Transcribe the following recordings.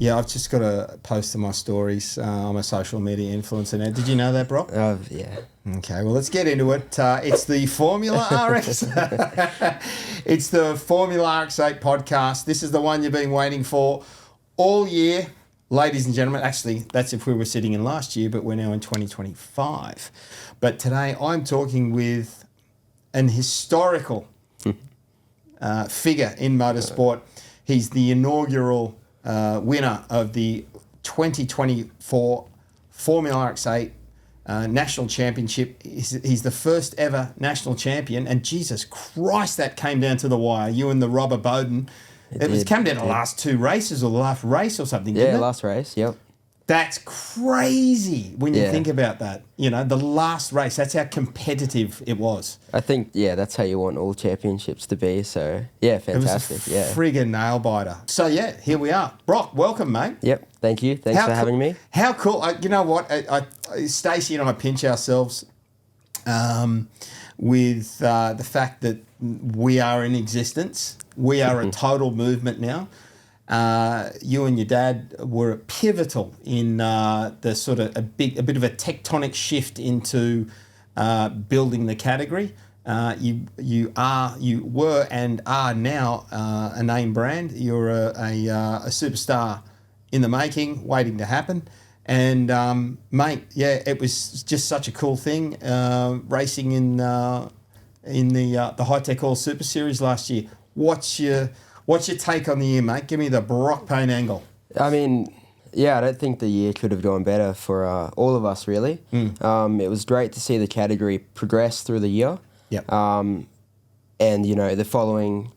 Yeah, I've just got to post to my stories. I'm a social media influencer now. Did you know that, Brock? Yeah. Okay, well, let's get into it. It's the Formula RX. It's the Formula RX8 podcast. This is the one you've been waiting for all year, ladies and gentlemen. Actually, that's if we were sitting in last year, but we're now in 2025. But today I'm talking with an historical figure in motorsport. He's the inaugural winner of the 2024 Formula RX8 National Championship. He's the first ever national champion, and Jesus Christ, that came down to the wire. You and the Robber Bowden. It came down to the last two races or the last race or something, didn't it? Yeah, last race, yep. That's crazy when you think about that. You know, the last race, that's how competitive it was. I think, that's how you want all championships to be. So, fantastic. It was a friggin' nail-biter. So, here we are. Brock, welcome, mate. Yep, thank you. Thanks for having me. How cool. You know what? Stacey and I pinch ourselves with the fact that we are in existence. We are a total movement now. You and your dad were were in the sort of a bit of a tectonic shift into building the category. You were and are now a name brand. You're a superstar in the making, waiting to happen. And mate, it was just such a cool thing racing in the High Tech All Super Series last year. What's your take on the year, mate? Give me the Brock Paine angle. I mean, I don't think the year could have gone better for all of us, really. It was great to see the category progress through the year. Yep. And, the following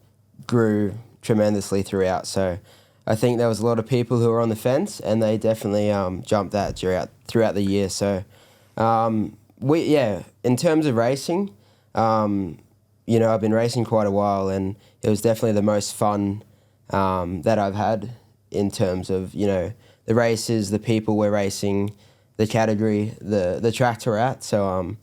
grew tremendously throughout. So I think there was a lot of people who were on the fence, and they definitely jumped that throughout the year. So, in terms of racing, I've been racing quite a while, and it was definitely the most fun that I've had in terms of, the races, the people we're racing, the category, the track we're at. So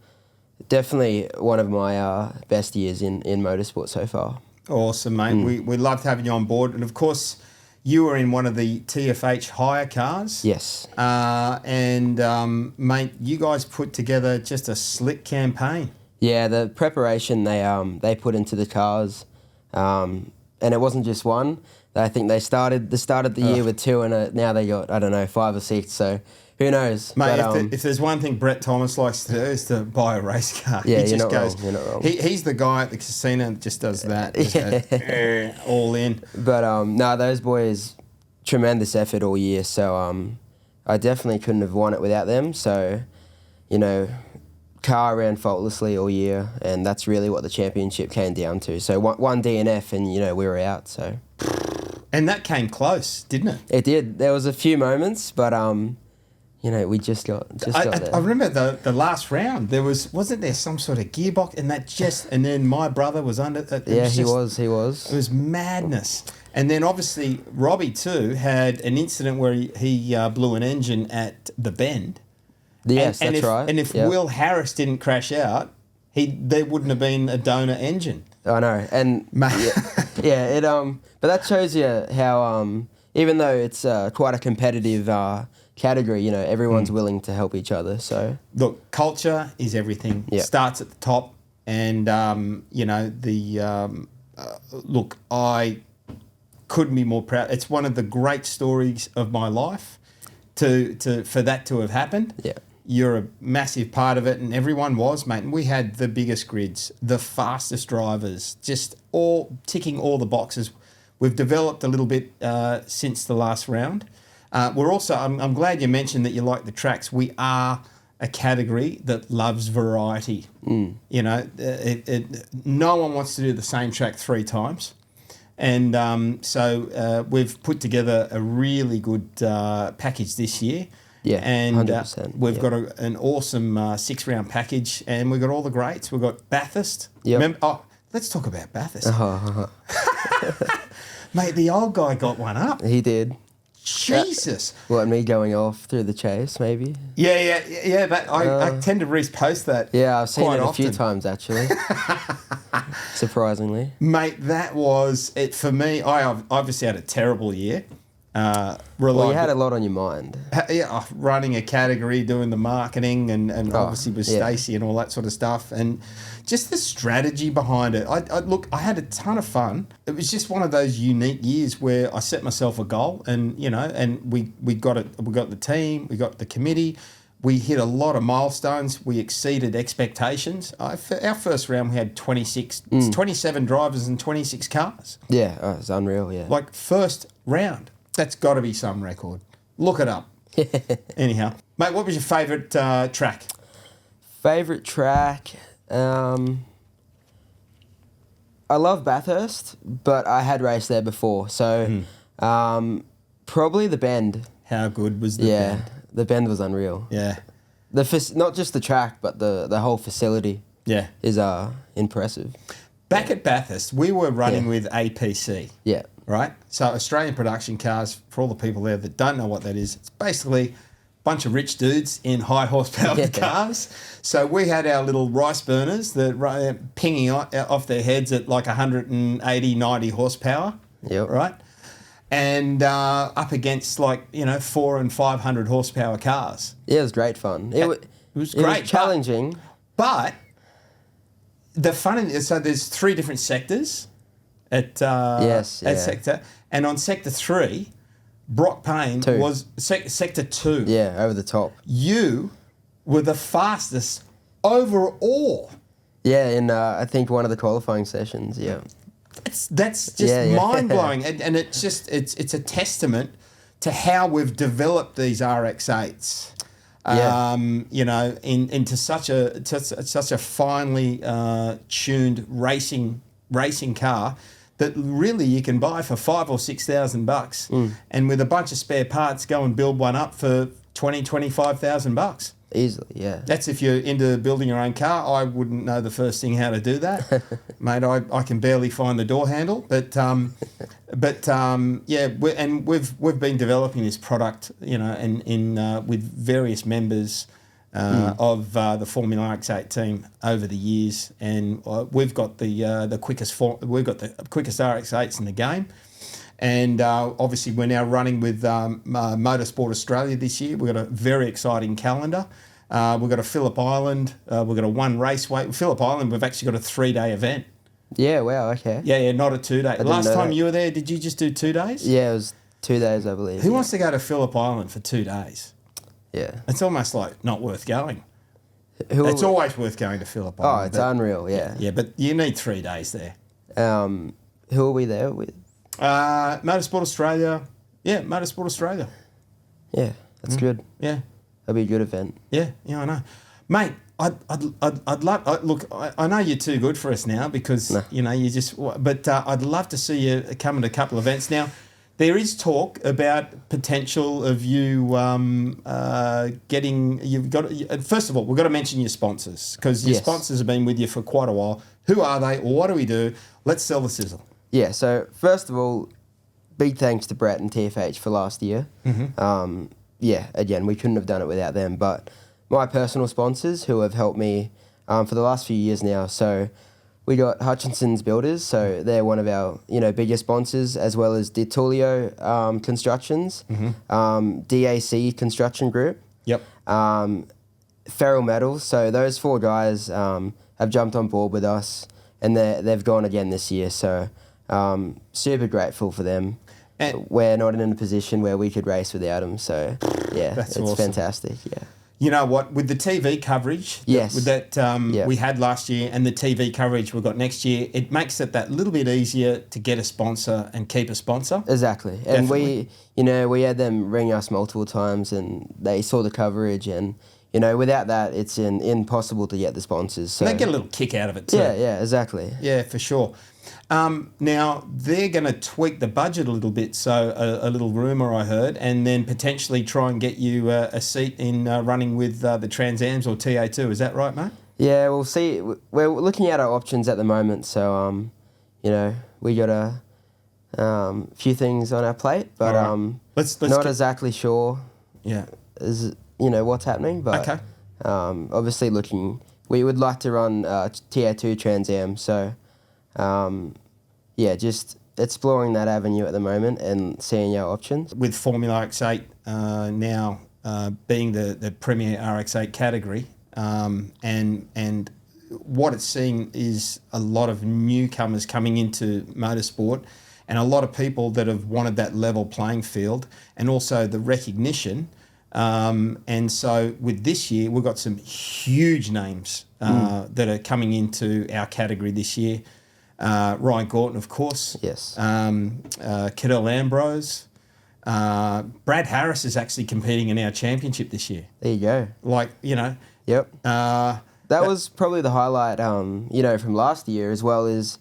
definitely one of my best years in motorsport so far. Awesome, mate. We loved having you on board. And, of course, you were in one of the TFH hire cars. Yes. Mate, you guys put together just a slick campaign. Yeah, the preparation they put into the cars, and it wasn't just one. I think they started the year with two, and now they got 5 or 6. So who knows? Mate, but, if there's one thing Brett Thomas likes to do is to buy a race car. Yeah, he you're just not goes. wrong. You're not wrong. He's the guy at the casino that just does that. Just goes, all in. But those boys, tremendous effort all year. So I definitely couldn't have won it without them. So, car ran faultlessly all year, and that's really what the championship came down to. So one DNF, and we were out. So, and that came close, didn't it? It did. There was a few moments, but we just got there. I remember the last round. Wasn't there some sort of gearbox, and then my brother was under. He was. It was madness. And then obviously Robbie too had an incident where he blew an engine at the bend. Yes, that's right. And if Will Harris didn't crash out, there wouldn't have been a donor engine. I know, and but that shows you how even though it's quite a competitive category, everyone's willing to help each other. So look, culture is everything. Yep. Starts at the top, and look, I couldn't be more proud. It's one of the great stories of my life for that to have happened. Yeah. You're a massive part of it, and everyone was, mate. And we had the biggest grids, the fastest drivers, just all ticking all the boxes. We've developed a little bit since the last round. We're also, I'm glad you mentioned that you like the tracks. We are a category that loves variety. No one wants to do the same track 3 times. And so we've put together a really good package this year. Yeah, and 100%. We've got an awesome 6-round package, and we've got all the greats. We've got Bathurst. Yep. Let's talk about Bathurst. Mate, the old guy got one up. He did. Jesus. What, me going off through the chase, maybe? Yeah. I tend to repost that. Yeah, I've seen it often. A few times, actually. Surprisingly. Mate, that was it for me. I obviously had a terrible year. Well, you had a lot on your mind. Yeah, running a category, doing the marketing, and obviously with Stacey and all that sort of stuff, and just the strategy behind it. I had a ton of fun. It was just one of those unique years where I set myself a goal, and we got it. We got the team, we got the committee. We hit a lot of milestones. We exceeded expectations. Our first round, we had 27 drivers and 26 cars. Yeah, it's unreal, yeah. Like, first round. That's got to be some record. Look it up. Anyhow. Mate, what was your favourite track? Favourite track? I love Bathurst, but I had raced there before. So probably the Bend. How good was the Bend? The Bend was unreal. Yeah. Not just the track, but the whole facility is impressive. Back at Bathurst, we were running with APC. Yeah. Right? So Australian Production Cars, for all the people there that don't know what that is, it's basically a bunch of rich dudes in high horsepower cars. So we had our little rice burners that pinging off their heads at like 180, 90 horsepower. Yep. Right? And up against 400 and 500 horsepower cars. Yeah, it was great fun. It was great. It was challenging. But the fun, so there's 3 different sectors at sector. And on sector 3, Brock Paine was sector 2. Yeah, over the top. You were the fastest overall. Yeah, in I think one of the qualifying sessions, yeah. That's just mind-blowing. And it's just it's a testament to how we've developed these RX8s. Into such a finely tuned racing car that really you can buy for $5,000 or $6,000, and with a bunch of spare parts, go and build one up for $25,000. Easily, yeah. That's if you're into building your own car. I wouldn't know the first thing how to do that, mate. I can barely find the door handle, but we've been developing this product, with various members of the Formula RX8 team over the years, and we've got the quickest RX8s in the game. And obviously, we're now running with Motorsport Australia this year. We've got a very exciting calendar. We've got a Phillip Island. We've got a 1 raceway. Phillip Island, we've actually got a 3-day event. Yeah, wow, okay. Yeah, not a 2-day. Last time you were there, did you just do 2 days? Yeah, it was 2 days, I believe. Who wants to go to Phillip Island for 2 days? Yeah. It's almost like not worth going. It's always worth going to Phillip Island. Oh, it's unreal, yeah. Yeah, but you need 3 days there. Who are we there with? Motorsport Australia. Yeah, Motorsport Australia. Yeah, that's good. Yeah. That'll be a good event. Yeah, I know. Mate, I'd love... look, I know you're too good for us now because, you just... But I'd love to see you come to a couple of events. Now, there is talk about potential of you getting... First of all, we've got to mention your sponsors because your sponsors have been with you for quite a while. Who are they or what do we do? Let's sell the sizzle. Yeah, so first of all, big thanks to Brett and TFH for last year. Mm-hmm. Again, we couldn't have done it without them. But my personal sponsors who have helped me for the last few years now. So we got Hutchinson's Builders, so they're one of our biggest sponsors, as well as DiTullio Constructions, DAC Construction Group. Yep. Feral Metals. So those 4 guys have jumped on board with us, and they've gone again this year. So super grateful for them. And we're not in a position where we could race without them. So yeah, it's awesome. Fantastic. Yeah. You know what? With the TV coverage that we had last year and the TV coverage we've got next year, it makes it that little bit easier to get a sponsor and keep a sponsor. Exactly. Definitely. And we had them ring us multiple times and they saw the coverage and, without that, it's impossible to get the sponsors. So. And they get a little kick out of it too. Yeah, exactly. Yeah, for sure. Now, they're going to tweak the budget a little bit, so a little rumour I heard, and then potentially try and get you a seat in running with the Trans Ams or TA2. Is that right, mate? Yeah, we'll see. We're looking at our options at the moment, so, we got a few things on our plate, but let's not exactly sure what's happening, but obviously we would like to run TA2 Trans Am, so... exploring that avenue at the moment and seeing our options. With Formula RX8 now being the premier RX8 category, and what it's seeing is a lot of newcomers coming into motorsport, and a lot of people that have wanted that level playing field, and also the recognition. And so with this year, we've got some huge names that are coming into our category this year. Ryan Gorton, of course. Yes. Cadell Ambrose. Brad Harris is actually competing in our championship this year. There you go. Like, you know. Yep. That was probably the highlight, you know, from last year, as well as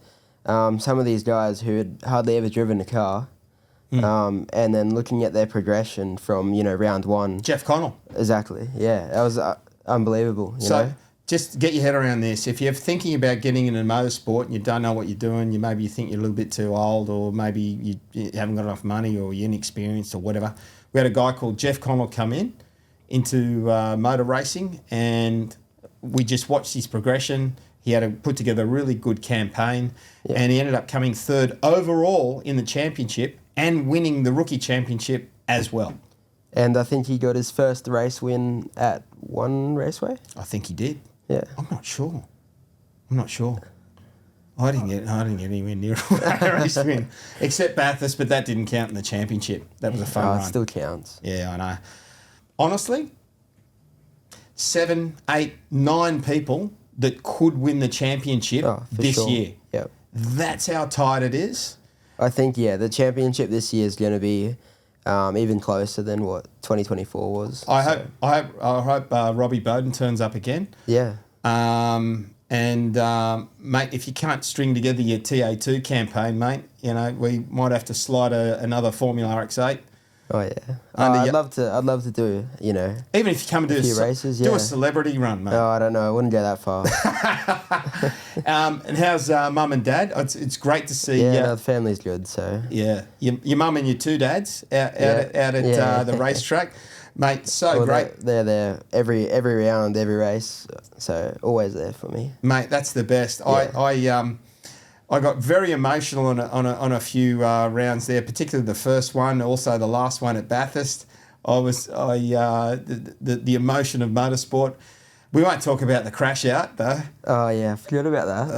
some of these guys who had hardly ever driven a car. And then looking at their progression from, you know, round one. Jeff Connell. Exactly, yeah. That was unbelievable, you know? Just get your head around this. If you're thinking about getting into motorsport and you don't know what you're doing, you think you're a little bit too old, or maybe you haven't got enough money, or you're inexperienced or whatever. We had a guy called Jeff Connell come into motor racing, and we just watched his progression. He had to put together a really good campaign, and he ended up coming third overall in the championship and winning the rookie championship as well. And I think he got his first race win at one raceway? I think he did. Yeah. I'm not sure. I didn't get anywhere near a race win, except Bathurst, but that didn't count in the championship. That was a fun run. It still counts. Yeah, I know. Honestly, 7, 8, 9 people that could win the championship this year. Yep. That's how tight it is. I think, the championship this year is going to be even closer than what 2024 was. I hope Robbie Bowden turns up again. Yeah. Mate, if you can't string together your TA2 campaign, mate, you know, we might have to slide another Formula RX8. Oh yeah, I'd love to do, you know, even if you come and do a few races, do a celebrity run, mate. Oh, I don't know, I wouldn't go that far. And how's mum and dad? It's great to see. Yeah, no, the family's good. So yeah, your mum and your two dads out at the racetrack, mate. So great. They're there every round, every race. So always there for me, mate. That's the best. Yeah. I got very emotional on a few rounds there, particularly the first one, also the last one at Bathurst. The emotion of motorsport. We won't talk about the crash out though. Oh yeah, I forgot about that.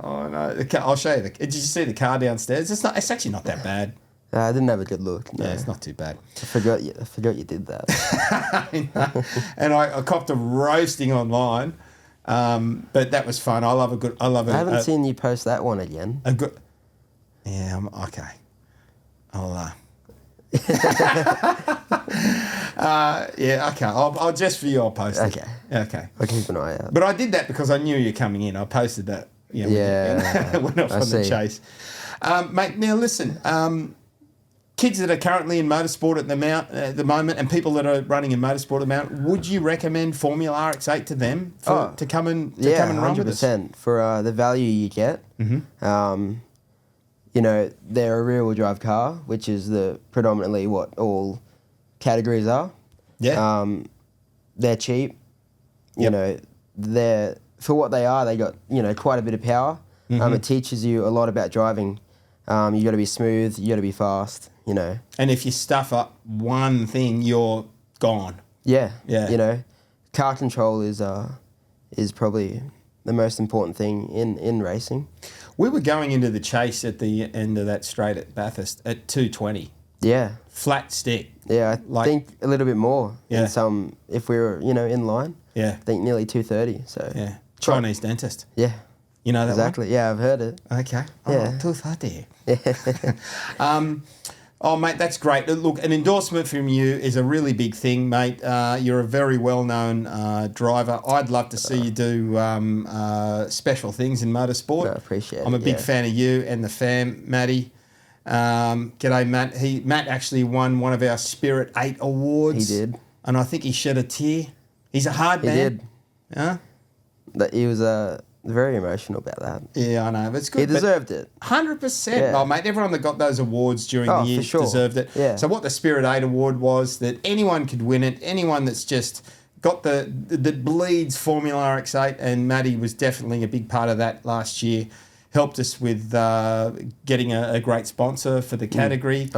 Oh no, I'll show you. Did you see the car downstairs? It's actually not that bad. I didn't have a good look. No. Yeah, it's not too bad. I forgot you did that. And I copped a roasting online. But that was fun. I love it. I haven't seen you post that one again. Yeah, I'm okay. I'll okay. I'll just for you. I'll post it. Okay. I'll keep an eye out. But I did that because I knew you were coming in. I posted that. Went off on the chase, mate. Now listen. Kids that are currently in motorsport at the moment, and people that are running in motorsport at the moment, would you recommend Formula RX8 to them to come and run with us? 100% for the value you get. Mm-hmm. You know, they're a rear-wheel drive car, which is predominantly what all categories are. Yeah. They're cheap. You know, for what they are, they got quite a bit of power. Mm-hmm. It teaches you a lot about driving. You got to be smooth. You got to be fast. You know. And if you stuff up one thing, you're gone. Yeah. You know, car control is probably the most important thing in racing. We were going into the chase at the end of that straight at Bathurst at 220. Yeah. Flat stick. Yeah, I think a little bit more. Yeah. If we were, in line. Yeah. I think nearly 230. So. Yeah. Chinese dentist. Yeah. You know that exactly. one? Yeah, I've heard it. Okay. Yeah. 230. Oh, mate, that's great. Look, an endorsement from you is a really big thing, mate. You're a very well-known driver. I'd love to see you do special things in motorsport. No, I appreciate it. I'm a big fan of you and the fam, Matty. G'day, Matt. Matt actually won one of our Spirit 8 awards. He did. And I think he shed a tear. He's a hard man. He did. Huh? He was very emotional about that. Yeah, I know. But it's good. He deserved it. 100%. Yeah. Oh, mate, everyone that got those awards during the year deserved it. Yeah. So what the Spirit 8 award was, that anyone could win it, anyone that's just got that bleeds Formula RX8, and Matty was definitely a big part of that last year. helped us with getting a great sponsor for the category,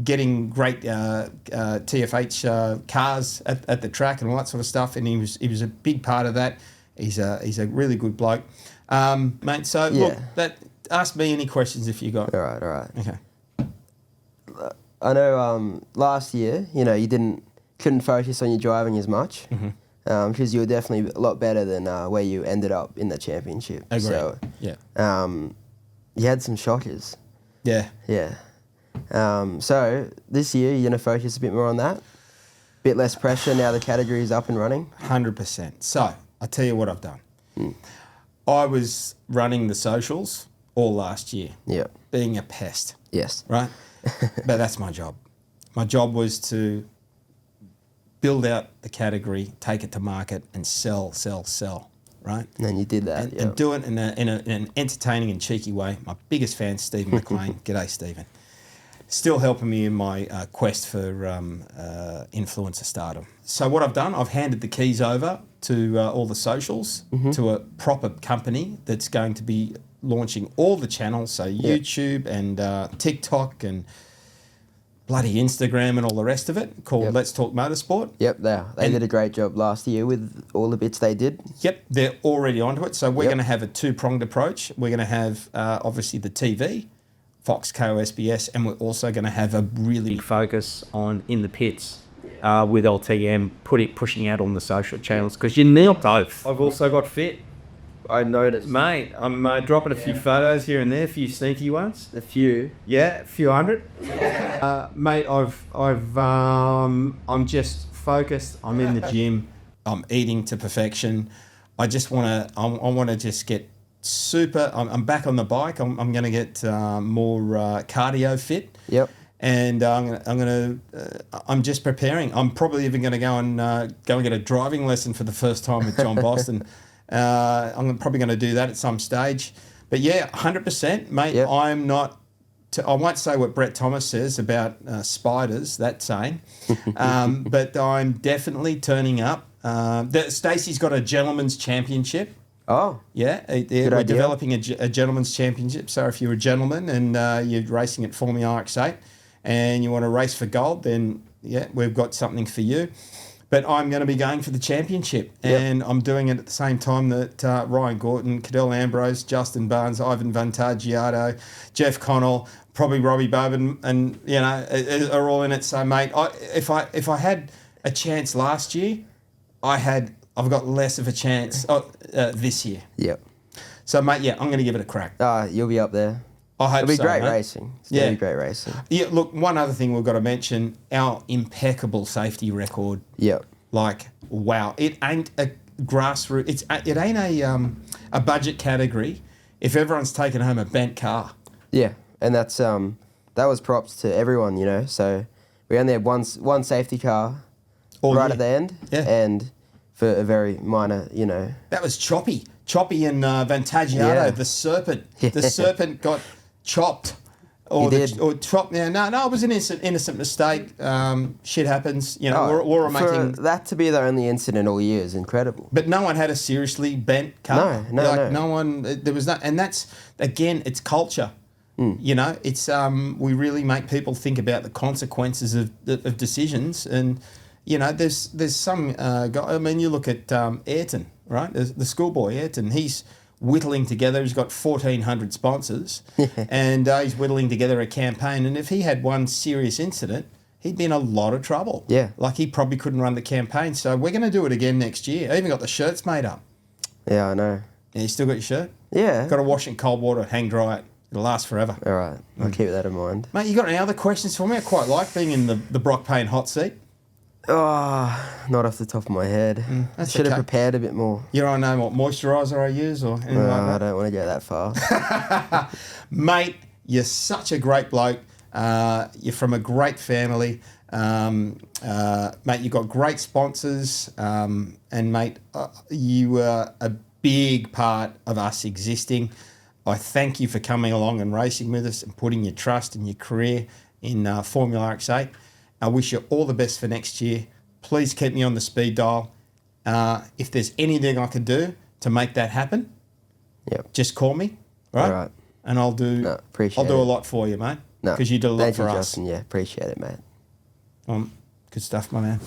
getting great TFH cars at the track and all that sort of stuff. And he was a big part of that. He's a really good bloke, mate. So look, ask me any questions if you got. All right. Okay. I know last year, you know, you couldn't focus on your driving as much. Because you were definitely a lot better than where you ended up in the championship. Agreed. So, you had some shockers. Yeah. So this year you're going to focus a bit more on that? Bit less pressure now the category is up and running? 100%. So I'll tell you what I've done. I was running the socials all last year. Yeah. Being a pest. Yes. Right? But that's my job. My job was to build out the category, take it to market, and sell, right? And you did that, and do it in an entertaining and cheeky way. My biggest fan, Stephen McLean. G'day, Stephen. Still helping me in my quest for influencer stardom. So what I've done, I've handed the keys over to all the socials, to a proper company that's going to be launching all the channels, so YouTube and TikTok and bloody Instagram and all the rest of it, called Let's Talk Motorsport. Yep, they did a great job last year with all the bits they did. Yep, they're already onto it. So we're going to have a two-pronged approach. We're going to have, obviously, the TV, Fox, KO, SBS, and we're also going to have a really big focus on in the pits with LTM, pushing out on the social channels, because you need both. I've also got fit. I noticed. Mate, I'm dropping a few photos here and there, a few sneaky ones. A few? Yeah, a few hundred. Mate, I'm just focused. I'm in the gym. I'm eating to perfection. I just want to, I want to just get super, I'm back on the bike. I'm going to get more cardio fit. Yep. And I'm just preparing. I'm probably even going to go and get a driving lesson for the first time with John Boston. I'm probably going to do that at some stage. But yeah, 100%, mate. Yep. I'm not. I won't say what Brett Thomas says about spiders. That saying, but I'm definitely turning up. Stacey's got a gentleman's championship. Oh, yeah. We're developing a gentleman's championship. So if you're a gentleman and you're racing at Formula RX8 and you want to race for gold, then yeah, we've got something for you. But I'm going to be going for the championship, and I'm doing it at the same time that Ryan Gorton, Cadell Ambrose, Justin Barnes, Ivan Vantagiato, Jeff Connell, probably Robbie Boban, and you know, are all in it. So, mate, if I had a chance last year, I've got less of a chance this year. Yep. So, mate, yeah, I'm going to give it a crack. You'll be up there. I hope It'll be so, great mate. racing. It's going to be great racing. Yeah, look, one other thing we've got to mention, our impeccable safety record. Yep. Like, wow, it ain't a grassroots, it ain't a budget category if everyone's taking home a bent car. Yeah, and that's that was props to everyone, you know. So we only had one safety car at the end, and for a very minor, you know. That was Choppy and Vantagiato, the Serpent. Yeah. The Serpent got chopped. Or chopped. No, it was an innocent mistake. Shit happens. You know, we're making... For that to be the only incident all year is incredible. But no one had a seriously bent car. No one... There was not... And that's, again, it's culture. You know, it's... we really make people think about the consequences of decisions. And, you know, there's some guy... I mean, you look at Ayrton, right? The schoolboy Ayrton. He's whittling together. He's got 1,400 sponsors, and he's whittling together a campaign. And if he had one serious incident, he'd be in a lot of trouble. Yeah. Like, he probably couldn't run the campaign. So we're going to do it again next year. I even got the shirts made up. Yeah, I know. Yeah, you still got your shirt? Yeah. Got to wash it in cold water, hang dry it. It'll last forever. All right. I'll keep that in mind. Mate, you got any other questions for me? I quite like being in the Brock Paine hot seat. Oh, not off the top of my head. I should have prepared a bit more. You don't know what moisturiser I use or anything like that? I don't want to go that far. Mate, you're such a great bloke. You're from a great family. Mate, you've got great sponsors. And, mate, you are a big part of us existing. I thank you for coming along and racing with us and putting your trust and your career in Formula RX8. I wish you all the best for next year. Please keep me on the speed dial. If there's anything I can do to make that happen, just call me. right? Right. And I'll do Appreciate a it. lot for you, mate. No, Because you did a lot thank for you, us. Justin. Yeah, appreciate it, mate. Good stuff, my man.